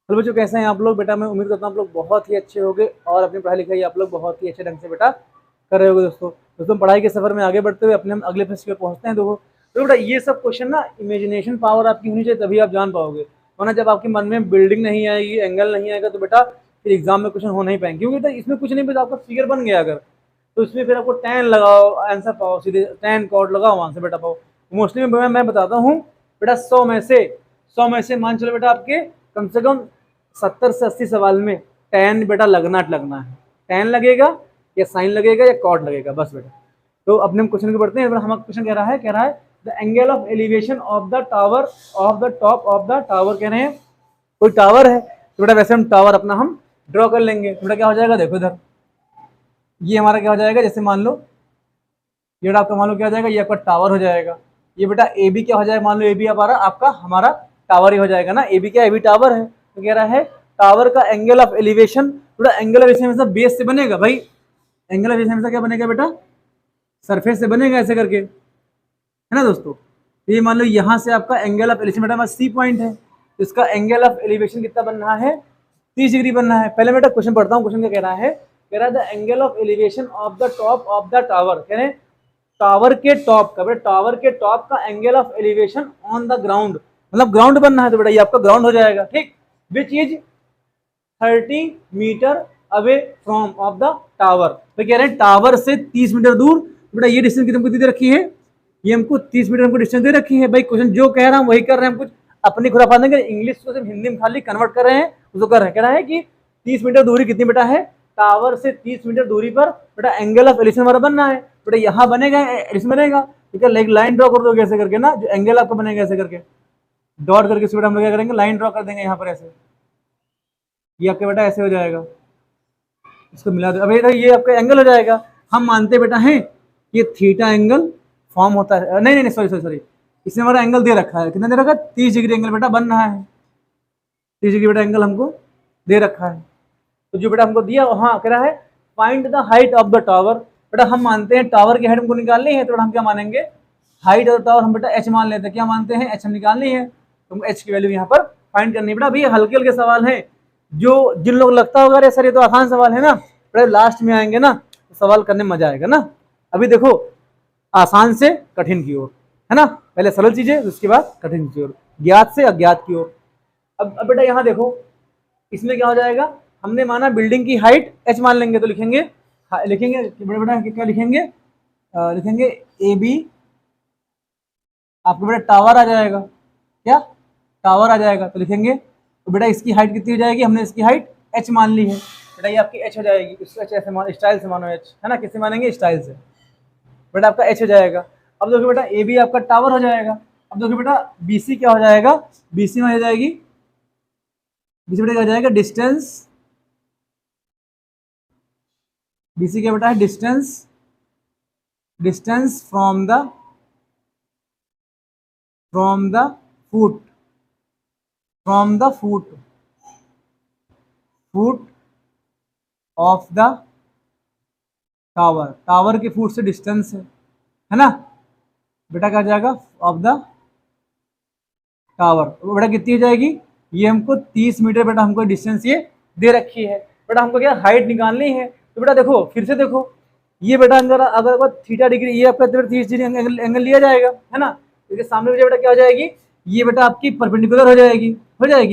Hello बच्चों, कैसे हैं आप लोग? बेटा मैं उम्मीद करता हूँ आप लोग बहुत ही अच्छे होंगे और अपनी पढ़ाई लिखाई आप लोग बहुत ही अच्छे ढंग से बेटा कर रहे होगे। दोस्तों पढ़ाई के सफर में आगे बढ़ते हुए अपने हम अगले प्रश्न पे पहुंचते हैं। देखो तो बेटा ये सब क्वेश्चन ना इमेजिनेशन पावर आपकी होनी चाहिए, तभी आप जान पाओगे। वरना जब आपके मन में बिल्डिंग नहीं आएगी, एंगल नहीं आएगा, तो बेटा फिर एग्जाम में क्वेश्चन हो नहीं पाएंगे। क्योंकि बेटा इसमें कुछ नहीं, बस आपका फिगर बन गया अगर, तो इसमें फिर आपको टेन लगाओ, आंसर पाओ, सीधे टेन कॉर्ड लगाओ, वहां से बेटा पाओ। मोस्टली मैं बताता हूँ बेटा, 100 में से मान चलो बेटा आपके कम से कम 70 से 80 सवाल में टेन बेटा लगना है। टेन लगेगा या साइन लगेगा या कॉर्ड लगेगा, बस बेटा। तो अपने हम क्वेश्चन को बढ़ते हैं। हम क्वेश्चन कह रहा है the angle of elevation of the tower of the top of the tower. कह रहे हैं कोई टावर है, तो बेटा वैसे हम टावर अपना हम ड्रॉ कर लेंगे। तो बेटा क्या हो जाएगा, देखो इधर ये हमारा क्या हो जाएगा, जैसे मान लो ये आपका, मान लो क्या हो जाएगा, ये आपका टावर हो जाएगा। ये बेटा ए बी क्या हो जाएगा, मान लो ए बी आपका हमारा टावर ही हो जाएगा ना। ए बी क्या, ए बी टावर है। तो कह रहा है टावर का एंगल ऑफ एलिवेशन, बेटा एंगल ऑफ एलिवेशन हमेशा बेस से बनेगा भाई। एंगल ऑफ एलिवेशन हमेशा क्या बनेगा बेटा, सरफेस से बनेगा ऐसे करके, है ना दोस्तों। ये मान लो यहाँ से आपका एंगल ऑफ एलिवेशन बेटा हमारा सी पॉइंट है, तो इसका एंगल ऑफ एलिवेशन कितना बन रहा है, 30 डिग्री बनना है। पहले बेटा क्वेश्चन पढ़ता हूँ। क्वेश्चन क्या कह रहा है the angle of elevation of the top of the tower. कह रहे हैं टावर के टॉप का, बेटा टावर के टॉप का angle of elevation on the ground, मतलब ग्राउंड बनना है, तो बेटा ये आपका ग्राउंड हो जाएगा, ठीक। Which is 30 metre away from of the tower. तो कह रहे हैं टावर से 30 मीटर दूर। बेटा ये डिस्टेंस कितनी दे रखी है, ये हमको 30 मीटर हमको डिस्टेंस दे रखी है भाई। क्वेश्चन जो कह रहा है वही कर रहे हैं हम, कुछ अपनी खुराफात नहीं, इंग्लिश को सिर्फ हिंदी में खाली कन्वर्ट कर रहे हैं, उसको कर रहे हैं। कह रहा है कि 30 मीटर दूरी कितनी बेटा है, टावर से 30 मीटर दूरी पर बेटा एंगल ऑफ एलिवेशन हमारा बनना है। बेटा यहाँ बनेगा, एलिवेशन बनेगा, ठीक है। लाइन ड्रॉ कर दो ऐसे करके ना, जो एंगल आपका बनेगा ऐसे करके डॉट करके, बेटा हम लोग क्या करेंगे, लाइन ड्रॉ कर देंगे यहाँ पर ऐसे। ये आपका बेटा ऐसे हो जाएगा, इसको मिला दो। अब ये आपका एंगल हो जाएगा। हम मानते बेटा हैं कि थीटा एंगल फॉर्म होता है, नहीं नहीं सॉरी, इसमें हमारा एंगल दे रखा है, कितना दे रखा है, 30 डिग्री एंगल बेटा बन रहा है। 30 डिग्री बेटा एंगल हमको दे रखा है। तो जो बेटा हमको दिया, हाँ कह रहा है find the height of the tower. बेटा हम मानते हैं टावर की हाइट हमको निकालनी है, तो बेटा हम क्या मानेंगे, हाइट ऑफ द टावर हम बेटा एच मान लेते हैं। क्या मानते हैं, एच हम निकालनी है, तो एच की वैल्यू यहाँ पर फाइंड करनी है। बेटा अभी हल्के हल्के सवाल है, जो जिन लोग लगता होगा अरे सर ये तो आसान सवाल है ना, बेटा लास्ट में आएंगे ना तो सवाल करने में मजा आएगा ना। अभी देखो आसान से कठिन की ओर, है ना, पहले सरल चीजें उसके बाद कठिन की ओर, ज्ञात से अज्ञात की ओर। अब बेटा यहाँ देखो इसमें क्या हो जाएगा, हमने माना बिल्डिंग की हाइट एच मान लेंगे, तो लिखेंगे बड़ा बड़ा क्या लिखेंगे, लिखेंगे ए बी, आपको बेटा टावर आ जाएगा, क्या टावर आ जाएगा, तो लिखेंगे तो बेटा इसकी हाइट कितनी हो जाएगी, हमने इसकी हाइट एच मान ली है, बेटा ये आपकी एच हो जाएगी। इसको एच ऐसे मान, स्टाइल से मानो एच, है ना, किससे मानेंगे, स्टाइल से, बेटा आपका एच हो जाएगा। अब देखो बेटा ए बी आपका टावर हो जाएगा। अब देखो बेटा बी सी क्या हो जाएगा, बी सी में हो जाएगी, बी सी बेटा क्या हो जाएगा, डिस्टेंस, बीसी क्या बेटा है, distance, distance from the foot, from the foot of the tower, tower के फुट से डिस्टेंस है ना बेटा, क्या जाएगा ऑफ द टावर। तो बेटा कितनी हो जाएगी, ये हमको 30 मीटर बेटा हमको डिस्टेंस ये दे रखी है। बेटा हमको क्या हाइट निकालनी है, तो बेटा देखो फिर से देखो, ये बेटा अगर थीटा डिग्री, ये आपका 30 डिग्री एंगल लिया जाएगा, है ना, इसके सामने बेटा क्या हो जाएगी, ये बेटा आपकी परपेंडिकुलर हो जाएगी,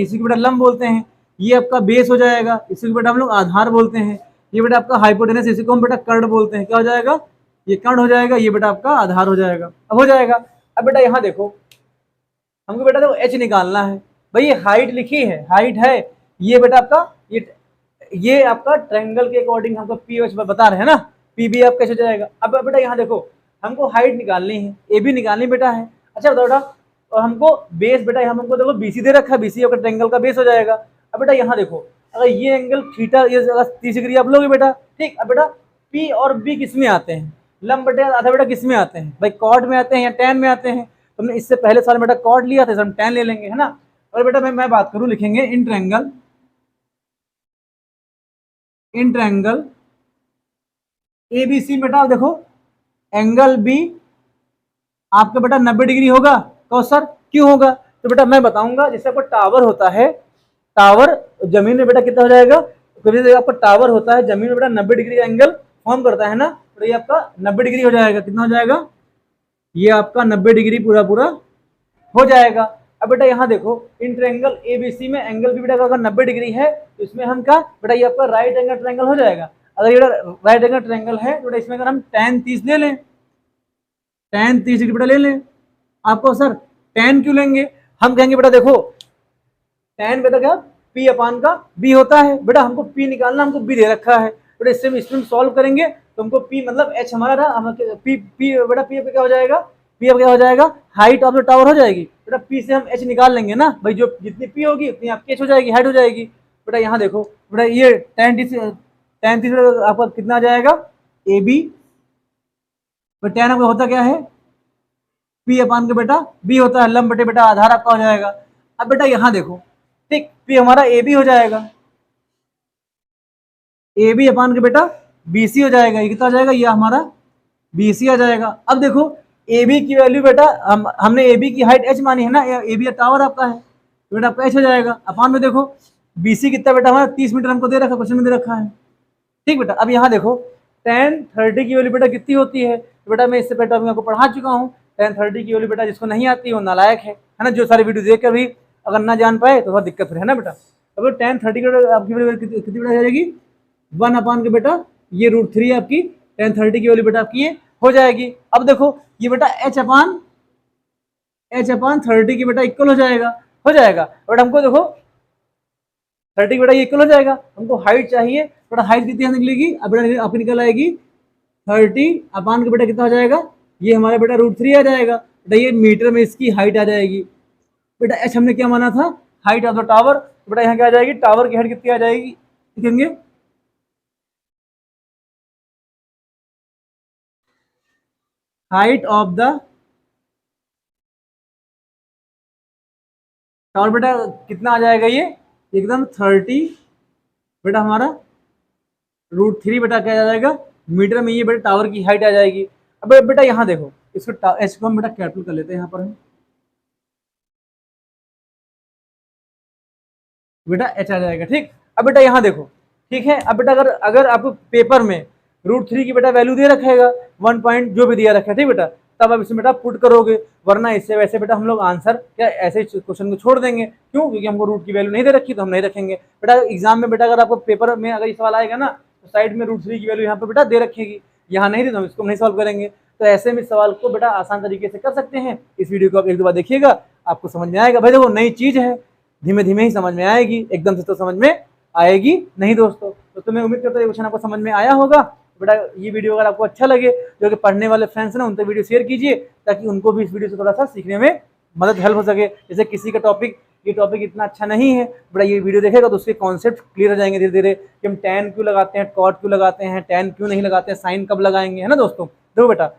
इसी को बेटा लंब बोलते हैं। ये आपका बेस हो जाएगा, इसी को बेटा हम लोग आधार बोलते हैं। ये बेटा आपका हाइपोटेनस, इसी को हम बेटा कर्ण बोलते हैं। क्या हो जाएगा, ये कर्ण हो जाएगा, ये बेटा आपका आधार हो जाएगा। अब हो जाएगा। अब बेटा यहाँ देखो हमको बेटा देखो एच निकालना है भाई, ये हाइट लिखी है, हाइट है ये बेटा आपका, ये आपका ट्रायंगल के अकॉर्डिंग हमको पी एच बता रहे हैं ना, पी बी आप कैसे जाएगा। अब बेटा यहाँ देखो हमको हाइट निकालनी है, ए बी निकालनी बेटा है। अच्छा बताओ बेटा, और हमको बेस बेटा हमको देखो बीसी दे रखा है, बीसी आपका ट्रायंगल का बेस हो जाएगा। अब बेटा यहाँ देखो अगर ये एंगल थीटा, ये 30 डिग्री आप लोगे बेटा, ठीक। अब बेटा पी और बी किस में आते हैं, लंब बटे आधा बेटा किस में आते हैं भाई, कॉर्ड में आते हैं या टैन में आते हैं। तुमने इससे पहले साल बेटा कॉर्ड लिया था, हम टैन ले लेंगे, है ना। और बेटा मैं बात करूं, लिखेंगे in triangle A B C. बेटा देखो एंगल बी आपका बेटा 90 डिग्री होगा, तो सर क्यों होगा, तो बेटा मैं बताऊंगा। जैसे आपको टावर होता है, टावर जमीन में बेटा कितना हो जाएगा, कभी आपका टावर होता है जमीन में बेटा 90 डिग्री का एंगल फॉर्म करता है ना, तो ये आपका 90 डिग्री हो जाएगा। कितना हो जाएगा, ये आपका 90 डिग्री पूरा पूरा हो जाएगा। अब बेटा यहाँ देखो इन ट्रायंगल एबीसी में एंगल भी बेटा अगर 90 डिग्री है तो इसमें हम क्या बेटा ये आपका राइट एंगल ट्रायंगल हो जाएगा। अगर ये राइट एंगल ट्रायंगल है तो बेटा इसमें अगर हम tan 30 ले लें, tan 30 डिग्री बेटा ले लें, आपको सर tan क्यों लेंगे, हम कहेंगे बेटा देखो tan बेटा क्या P अपान का B होता है, बेटा हमको P निकालना, हमको B दे रखा है, बेटा इसमें सॉल्व करेंगे तो हमको P मतलब H हमारा रहा, P बेटा P क्या हो जाएगा, P अब क्या हो जाएगा, हाइट ऑफ द टावर हो जाएगी, बेटा P से हम H निकाल लेंगे ना भाई, जो जितनी P होगी उतनी आपकी H हो जाएगी, हाइट हो जाएगी। बेटा यहाँ देखो बेटा ये tan 30 आपका कितना आ जाएगा AB, tan आपका होता क्या है P अपान के बेटा B होता है, लंब बटे बेटा आधार आपका हो जाएगा। अब बेटा यहाँ देखो ठीक P हमारा AB हो जाएगा, AB अपान के बेटा BC हो जाएगा, ये कितना हो जाएगा, ये हमारा BC आ जाएगा। अब देखो AB की वैल्यू बेटा हमने AB की हाइट H मानी है ना, AB टावर आपका है तो बेटा आपका H हो जाएगा। अपान में देखो BC कितना बेटा हमारा 30 मीटर हमको दे रखा है, क्वेश्चन में दे रखा है, ठीक बेटा। अब यहाँ देखो tan 30 की वैल्यू बेटा कितनी होती है, तो बेटा मैं इससे पहले आपको पढ़ा चुका हूँ। tan 30 की वैल्यू बेटा जिसको नहीं आती है वो नालायक है ना, जो सारी वीडियो देख कर भी अगर ना जान पाए तो बहुत दिक्कत है ना बेटा। अब tan 30 की आपकी वैल्यू कितनी बेटा जाएगी 1 अपान के बेटा ये √3 आपकी tan 30 की वैल्यू बेटा आपकी ये हो जाएगी। अब देखो ये बेटा H अपान 30 की बेटा इक्वल हो जाएगा बट हमको देखो 30 की बेटा ये इक्वल हो जाएगा, हमको हाइट चाहिए, बेटा हाइट कितनी निकलेगी, अब बेटा आपकी निकल आएगी 30 अपान के बेटा कितना हो जाएगा, ये हमारा बेटा √3 आ जाएगा, बेटा ये मीटर में इसकी हाइट आ जाएगी। बेटा H हमने क्या माना था, हाइट ऑफ द टावर, बेटा यहाँ क्या आ जाएगी, टावर की हाइट कितनी आ जाएगी, लिखेंगे हाइट ऑफ द टावर बेटा कितना आ जाएगा, ये एकदम 30 बेटा हमारा √3 बेटा क्या आ जाएगा मीटर में, ये बेटा टावर की हाइट आ जाएगी। अब बेटा यहाँ देखो इसको H को हम बेटा कैपिटल कर लेते हैं यहाँ पर हम, बेटा H आ जाएगा, ठीक। अब बेटा यहाँ देखो ठीक है, अब बेटा अगर आपको पेपर में √3 की बेटा वैल्यू दे रखेगा 1 पॉइंट जो भी दिया रखा ठीक बेटा, तब आप इसमें बेटा पुट करोगे, वरना इससे वैसे बेटा हम लोग आंसर क्या ऐसे क्वेश्चन को छोड़ देंगे, क्यों, क्योंकि हमको रूट की वैल्यू नहीं दे रखी तो हम नहीं रखेंगे। बेटा एग्जाम में बेटा अगर आपको पेपर में अगर ये सवाल आएगा ना तो साइड में √3 की वैल्यू यहाँ पर बेटा दे रखेगी, यहाँ नहीं दी तो हम इसको नहीं सॉल्व करेंगे। तो ऐसे में सवाल को बेटा आसान तरीके से कर सकते हैं। इस वीडियो को आप एक दो बार देखिएगा, आपको समझ में आएगा। भाई देखो नई चीज़ है, धीमे धीमे ही समझ में आएगी, एकदम से तो समझ में आएगी नहीं दोस्तों। मैं उम्मीद करता हूँ ये क्वेश्चन आपको समझ में आया होगा। बेटा ये वीडियो अगर आपको अच्छा लगे, जो कि पढ़ने वाले फ्रेंड्स हैं ना, उन तक वीडियो शेयर कीजिए ताकि उनको भी इस वीडियो से थोड़ा सा सीखने में मदद हेल्प हो सके। जैसे किसी का ये टॉपिक इतना अच्छा नहीं है, बेटा ये वीडियो देखेगा तो उसके कॉन्सेप्ट क्लियर हो जाएंगे धीरे धीरे कि हम tan क्यों लगाते हैं, cot क्यों लगाते हैं, tan क्यों नहीं लगाते हैं, साइन कब लगाएंगे, है ना दोस्तों। देखो बेटा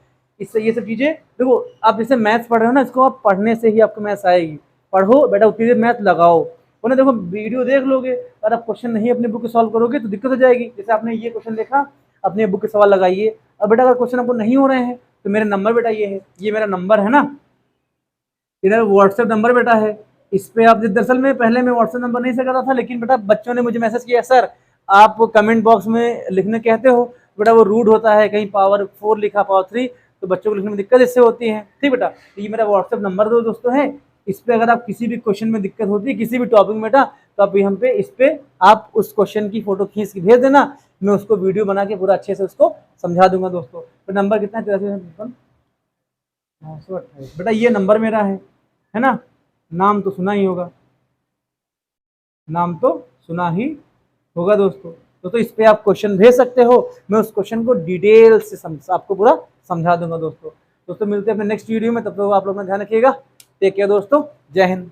इससे ये सब चीज़ें देखो, आप जैसे मैथ्स पढ़ रहे हो ना, इसको आप पढ़ने से ही आपको मैथ्स आएगी। पढ़ो बेटा उतनी देर मैथ लगाओ, वरना देखो वीडियो देख लोगे और आप क्वेश्चन नहीं अपने बुक से सॉल्व करोगे तो दिक्कत हो जाएगी। जैसे आपने ये क्वेश्चन देखा, अपने बुक के सवाल लगाइए। अब बेटा अगर क्वेश्चन आपको नहीं हो रहे हैं तो मेरा नंबर बेटा ये है, ये मेरा नंबर है ना, इधर व्हाट्सएप नंबर बेटा है, इस पे आप दरअसल में पहले मैं व्हाट्सएप नंबर नहीं से करता था, लेकिन बेटा बच्चों ने मुझे मैसेज किया सर आप कमेंट बॉक्स में लिखने कहते हो, बेटा वो रूड होता है, कहीं पावर 4 लिखा पावर 3 तो बच्चों को लिखने में दिक्कत इससे होती है, ठीक बेटा। तो ये मेरा व्हाट्सएप नंबर दो दोस्तों है, इस पे अगर आप किसी भी क्वेश्चन में दिक्कत होती है, किसी भी टॉपिक में बेटा, तो आप यहाँ पे इस पे आप उस क्वेश्चन की फोटो खींच के भेज देना, मैं उसको वीडियो बना के पूरा अच्छे से उसको समझा दूंगा दोस्तों। तो नंबर कितना है 928 बेटा, ये नंबर मेरा है ना। नाम तो सुना ही होगा, नाम तो सुना ही होगा दोस्तों। इस पे आप क्वेश्चन भेज सकते हो, मैं उस क्वेश्चन को डिटेल से आपको पूरा समझा दूंगा दोस्तों। मिलते हैं अपने नेक्स्ट वीडियो में, तब तक आप लोग अपना ध्यान रखिएगा। टेक केयर दोस्तों, जय हिंद।